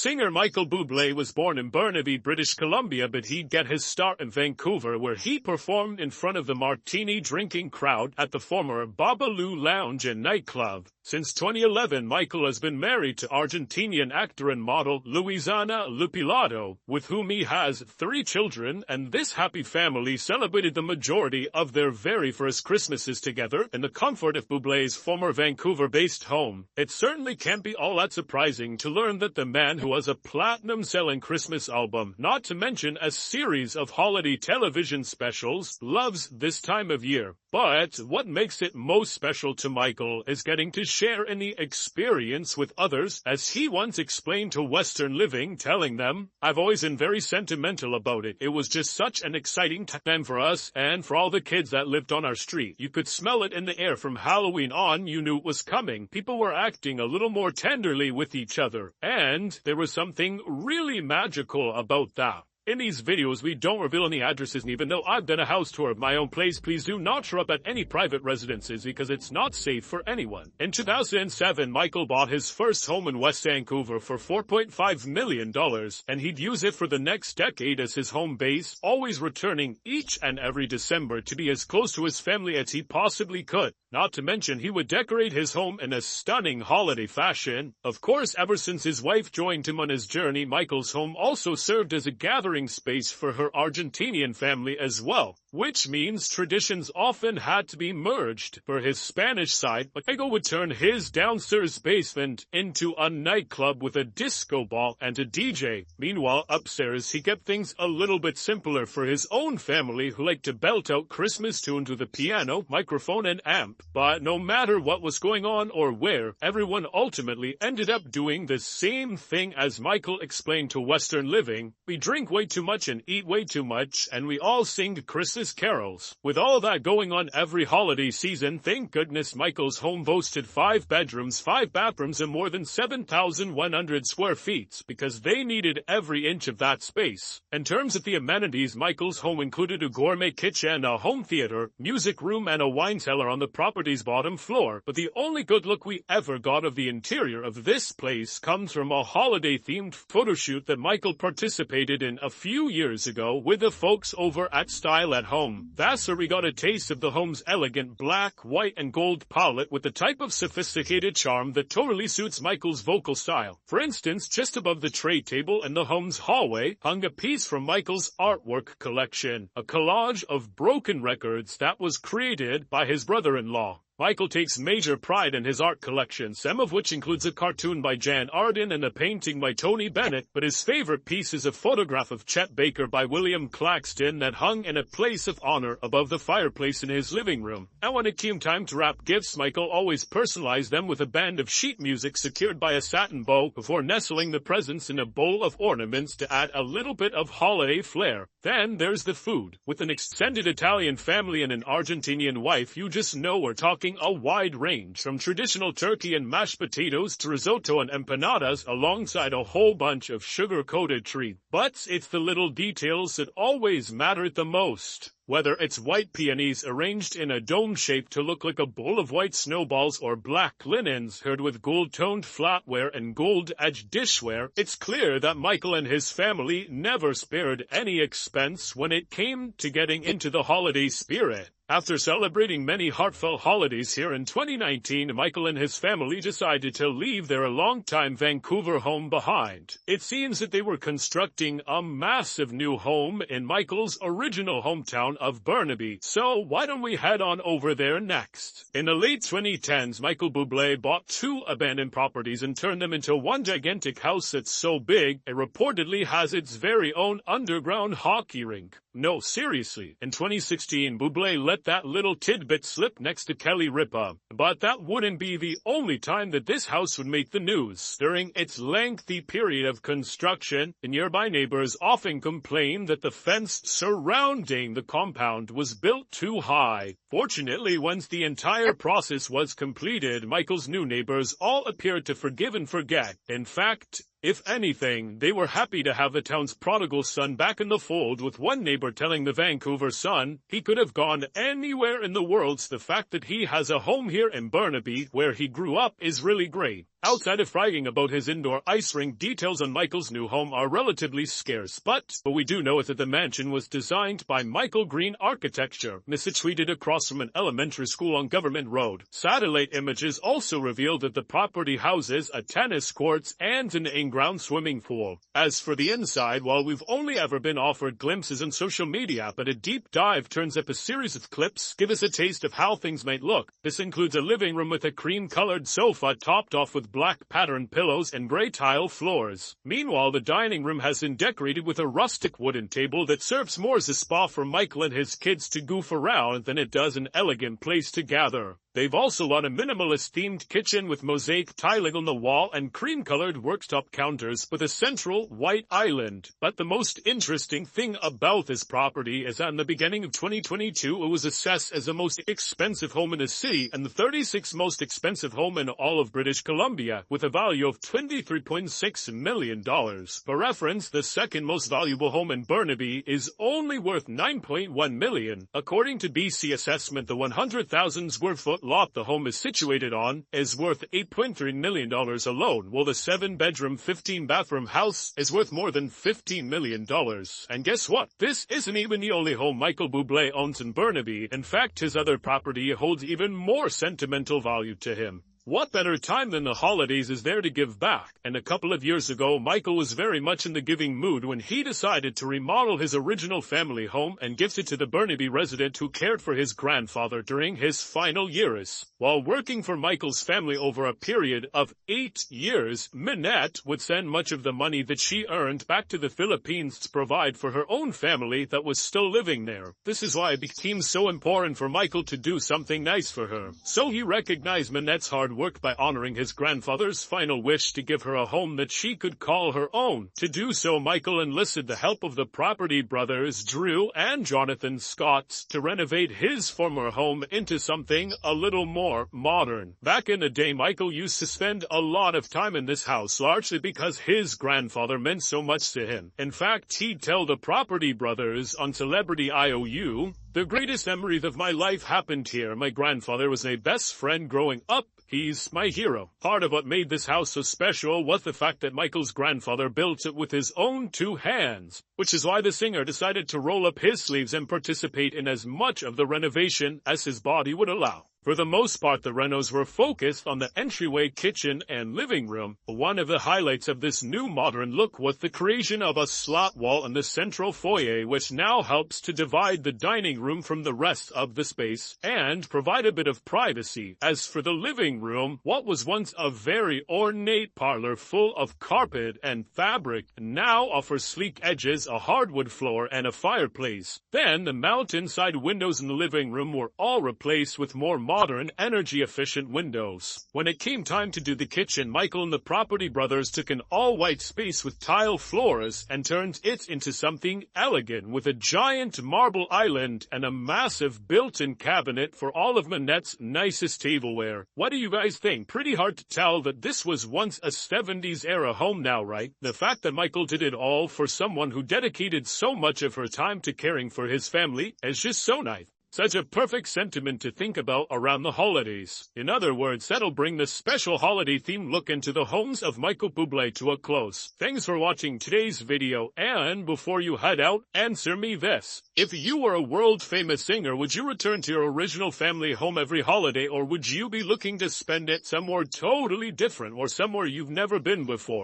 Singer Michael Bublé was born in Burnaby, British Columbia, but he'd get his start in Vancouver, where he performed in front of the martini-drinking crowd at the former Buble Lounge and nightclub. Since 2011, Michael has been married to Argentinian actor and model Luisana Lupilato, with whom he has 3 children, and this happy family celebrated the majority of their very first Christmases together in the comfort of Bublé's former Vancouver-based home. It certainly can't be all that surprising to learn that the man who has a platinum-selling Christmas album, not to mention a series of holiday television specials, loves this time of year. But what makes it most special to Michael is getting to share in the experience with others, as he once explained to Western Living, telling them, "I've always been very sentimental about it. It was just such an exciting time for us and for all the kids that lived on our street. You could smell it in the air from Halloween on. You knew it was coming. People were acting a little more tenderly with each other, and there was something really magical about that." In these videos, we don't reveal any addresses, and even though I've done a house tour of my own place, please do not show up at any private residences because it's not safe for anyone. In 2007, Michael bought his first home in West Vancouver for $4.5 million, and he'd use it for the next decade as his home base, always returning each and every December to be as close to his family as he possibly could. Not to mention, he would decorate his home in a stunning holiday fashion. Of course, ever since his wife joined him on his journey, Michael's home also served as a gathering space for her Argentinian family as well, which means traditions often had to be merged. For his Spanish side, Michael would turn his downstairs basement into a nightclub with a disco ball and a DJ. Meanwhile, upstairs, he kept things a little bit simpler for his own family, who liked to belt out Christmas tunes with a piano, microphone, and amp. But no matter what was going on or where, everyone ultimately ended up doing the same thing, as Michael explained to Western Living. "We drink way too much and eat way too much, and we all sing Christmas carols." With all that going on every holiday season, thank goodness Michael's home boasted 5 bedrooms, 5 bathrooms, and more than 7,100 square feet, because they needed every inch of that space. In terms of the amenities, Michael's home included a gourmet kitchen, a home theater, music room, and a wine cellar on the property's bottom floor. But the only good look we ever got of the interior of this place comes from a holiday-themed photoshoot that Michael participated in a few years ago with the folks over at Style at Home. That's where we got a taste of the home's elegant black, white, and gold palette, with the type of sophisticated charm that totally suits Michael's vocal style. For instance, just above the tray table in the home's hallway hung a piece from Michael's artwork collection, a collage of broken records that was created by his brother-in-law. Michael takes major pride in his art collection, some of which includes a cartoon by Jan Arden and a painting by Tony Bennett, but his favorite piece is a photograph of Chet Baker by William Claxton that hung in a place of honor above the fireplace in his living room. And when it came time to wrap gifts, Michael always personalized them with a band of sheet music secured by a satin bow before nestling the presents in a bowl of ornaments to add a little bit of holiday flair. Then there's the food. With an extended Italian family and an Argentinian wife, you just know we're talking a wide range, from traditional turkey and mashed potatoes to risotto and empanadas, alongside a whole bunch of sugar-coated treats. But it's the little details that always matter the most. Whether it's white peonies arranged in a dome shape to look like a bowl of white snowballs, or black linens paired with gold-toned flatware and gold-edged dishware, it's clear that Michael and his family never spared any expense when it came to getting into the holiday spirit. After celebrating many heartfelt holidays here in 2019, Michael and his family decided to leave their longtime Vancouver home behind. It seems that they were constructing a massive new home in Michael's original hometown of Burnaby, so why don't we head on over there next? In the late 2010s, Michael Bublé bought 2 abandoned properties and turned them into one gigantic house that's so big, it reportedly has its very own underground hockey rink. No, seriously. In 2016, Bublé let that little tidbit slip next to Kelly Ripa. But that wouldn't be the only time that this house would make the news. During its lengthy period of construction, the nearby neighbors often complained that the fence surrounding the compound was built too high. Fortunately, once the entire process was completed, Michael's new neighbors all appeared to forgive and forget. In fact, if anything, they were happy to have the town's prodigal son back in the fold, with one neighbor telling the Vancouver Sun he could have gone anywhere in the world. The fact that he has a home here in Burnaby, where he grew up, is really great. Outside of bragging about his indoor ice rink, details on Michael's new home are relatively scarce, but what we do know is that the mansion was designed by Michael Green Architecture, situated across from an elementary school on Government Road. Satellite images also reveal that the property houses a tennis courts and an in-ground swimming pool. As for the inside, while we've only ever been offered glimpses on social media, but a deep dive turns up a series of clips give us a taste of how things might look. This includes a living room with a cream-colored sofa topped off with black patterned pillows and gray tile floors. Meanwhile, the dining room has been decorated with a rustic wooden table that serves more as a spa for Michael and his kids to goof around than it does an elegant place to gather. They've also got a minimalist-themed kitchen with mosaic tiling on the wall and cream-colored worktop counters with a central white island. But the most interesting thing about this property is that in the beginning of 2022, it was assessed as the most expensive home in the city and the 36th most expensive home in all of British Columbia, with a value of $23.6 million. For reference, the second most valuable home in Burnaby is only worth $9.1 million. According to BC Assessment, the 100,000 square foot lot the home is situated on is worth $8.3 million alone, while the 7-bedroom, 15-bathroom house is worth more than $15 million. And guess what? This isn't even the only home Michael Bublé owns in Burnaby. In fact, his other property holds even more sentimental value to him. What better time than the holidays is there to give back? And a couple of years ago, Michael was very much in the giving mood when he decided to remodel his original family home and gift it to the Burnaby resident who cared for his grandfather during his final years. While working for Michael's family over a period of 8 years, Minette would send much of the money that she earned back to the Philippines to provide for her own family that was still living there. This is why it became so important for Michael to do something nice for her. So he recognized Minette's hard work by honoring his grandfather's final wish to give her a home that she could call her own. To do so, Michael enlisted the help of the property brothers Drew and Jonathan Scott to renovate his former home into something a little more modern. Back in the day, Michael used to spend a lot of time in this house, largely because his grandfather meant so much to him. In fact, he'd tell the property brothers on Celebrity IOU, "The greatest memories of my life happened here. My grandfather was my best friend growing up. He's my hero." Part of what made this house so special was the fact that Michael's grandfather built it with his own 2 hands, which is why the singer decided to roll up his sleeves and participate in as much of the renovation as his body would allow. For the most part, the renos were focused on the entryway, kitchen, and living room. One of the highlights of this new modern look was the creation of a slot wall in the central foyer, which now helps to divide the dining room from the rest of the space and provide a bit of privacy. As for the living room, what was once a very ornate parlor full of carpet and fabric now offers sleek edges, a hardwood floor, and a fireplace. Then the mountainside windows in the living room were all replaced with more modern, energy-efficient windows. When it came time to do the kitchen, Michael and the property brothers took an all-white space with tile floors and turned it into something elegant with a giant marble island and a massive built-in cabinet for all of Minette's nicest tableware. What do you guys think? Pretty hard to tell that this was once a 70s-era home now, right? The fact that Michael did it all for someone who dedicated so much of her time to caring for his family is just so nice. Such a perfect sentiment to think about around the holidays. In other words, that'll bring the special holiday-themed look into the homes of Michael Bublé to a close. Thanks for watching today's video, and before you head out, answer me this. If you were a world-famous singer, would you return to your original family home every holiday, or would you be looking to spend it somewhere totally different or somewhere you've never been before?